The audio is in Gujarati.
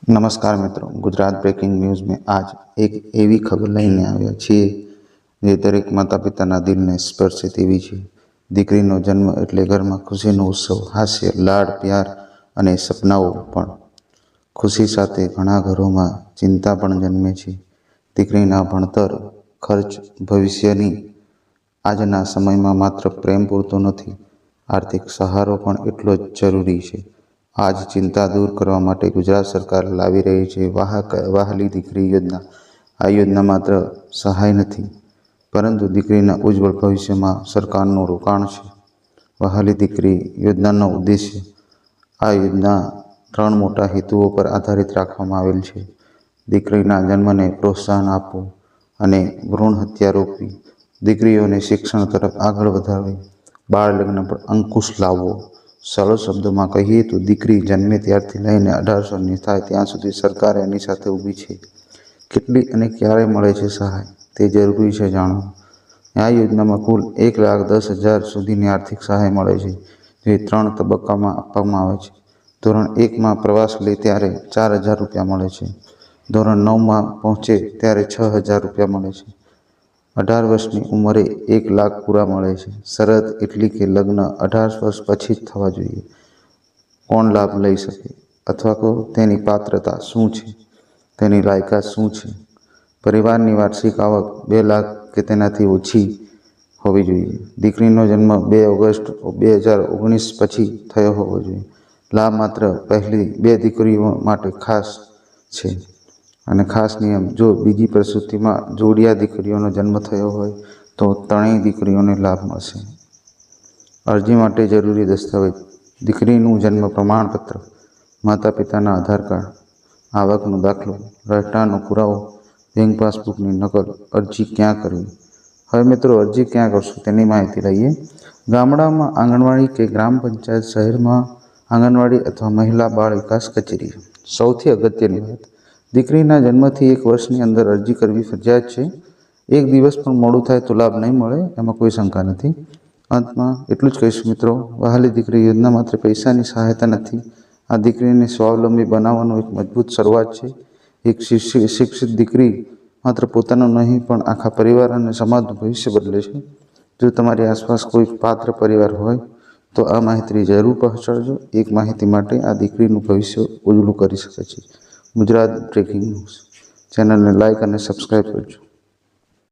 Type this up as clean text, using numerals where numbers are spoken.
नमस्कार मित्रों, गुजरात ब्रेकिंग न्यूज़ में आज एक एवी खबर લઈને આવ્યા છીએ જે દરેક માતા પિતાના દિલને સ્પર્શે તેવી છે। દીકરીનો જન્મ એટલે ઘરમાં ખુશીનો ઉત્સવ, હાસ્ય, લાડ, પ્યાર અને સપનાઓ, પણ ખુશી સાથે ઘણા ઘરોમાં ચિંતા પણ જન્મે છે। દીકરીના ભણતર, ખર્ચ, ભવિષ્યની આજના સમયમાં માત્ર પ્રેમ પૂરતો નથી, આર્થિક સહારો પણ એટલો જ જરૂરી છે। આજ ચિંતા દૂર કરવા માટે ગુજરાત સરકાર લાવી રહી છે વહાલી દીકરી યોજના। આ યોજના માત્ર સહાય નથી, પરંતુ દીકરીના ઉજ્જવળ ભવિષ્યમાં સરકારનું રોકાણ છે। વહાલી દીકરી યોજનાનો ઉદ્દેશ્ય: આ યોજના 3 મોટા હેતુઓ પર આધારિત રાખવામાં આવેલ છે: દીકરીના જન્મને પ્રોત્સાહન આપવું અને ભ્રૂણ હત્યા રોકવી, દીકરીઓને શિક્ષણ તરફ આગળ વધારવી, બાળ લગ્ન પર અંકુશ લાવવો। સરળ શબ્દોમાં કહીએ તો દીકરી જન્મે ત્યારથી લઈને 18 વર્ષની થાય ત્યાં સુધી સરકાર એની સાથે ઊભી છે। કેટલી અને ક્યારે મળે છે સહાય, તે જરૂરી છે જાણવું। આ યોજનામાં કુલ 1,10,000 સુધીની આર્થિક સહાય મળે છે, જે 3 તબક્કામાં આપવામાં આવે છે। ધોરણ 1માં પ્રવાસ લે ત્યારે 4,000 રૂપિયા મળે છે, ધોરણ 9માં પહોંચે ત્યારે 6,000 રૂપિયા મળે છે, 18 વર્ષની ઉંમરે 1 લાખ પૂરા મળે છે। શરત એટલી કે લગ્ન 18 વર્ષ પછી જ થવા જોઈએ। કોણ લાભ લઈ શકે અથવા તો તેની પાત્રતા શું છે, તેની લાયકાત શું છે? પરિવારની વાર્ષિક આવક 2 લાખ કે તેનાથી ઓછી હોવી જોઈએ। દીકરીનો જન્મ 2 ઓગસ્ટ 2019 પછી થયો હોવો જોઈએ। લાભ માત્ર પહેલી 2 દીકરીઓ માટે ખાસ છે, અને ખાસ નિયમ: જો બીજી પ્રસૂતિમાં જોડિયા દીકરીઓનો જન્મ થયો હોય તો ત્રણેય દીકરીઓને લાભ મળશે। અરજી માટે જરૂરી દસ્તાવેજ: દીકરીનું જન્મ પ્રમાણપત્ર, માતા પિતાના આધાર કાર્ડ, આવકનો દાખલો, રહેઠાણનો પુરાવો, બેંક પાસબુકની નકલ। અરજી ક્યાં કરવી? હવે મિત્રો, અરજી ક્યાં કરશું તેની માહિતી લઈએ। ગામડામાં આંગણવાડી કે ગ્રામ પંચાયત, શહેરમાં આંગણવાડી અથવા મહિલા બાળ વિકાસ કચેરી। સૌથી અગત્યની વાત: દીકરીના જન્મથી 1 વર્ષની અંદર અરજી કરવી ફરજિયાત છે। 1 દિવસ પણ મોડું થાય તો લાભ નહીં મળે, એમાં કોઈ શંકા નથી। અંતમાં એટલું જ કહીશું મિત્રો, વહાલી દીકરી યોજના માત્ર પૈસાની સહાયતા નથી, આ દીકરીને સ્વાવલંબી બનાવવાનું એક મજબૂત શરૂઆત છે। એક શિક્ષિત દીકરી માત્ર પોતાનું નહીં પણ આખા પરિવાર અને સમાજનું ભવિષ્ય બદલે છે। જો તમારી આસપાસ કોઈ પાત્ર પરિવાર હોય તો આ માહિતી જરૂર પહોંચાડજો। એક માહિતી માટે આ દીકરીનું ભવિષ્ય ઉજળું કરી શકે છે। ગુજરાત બ્રેકિંગ ન્યૂઝ ચેનલને લાઇક અને સબસ્ક્રાઈબ કરજો।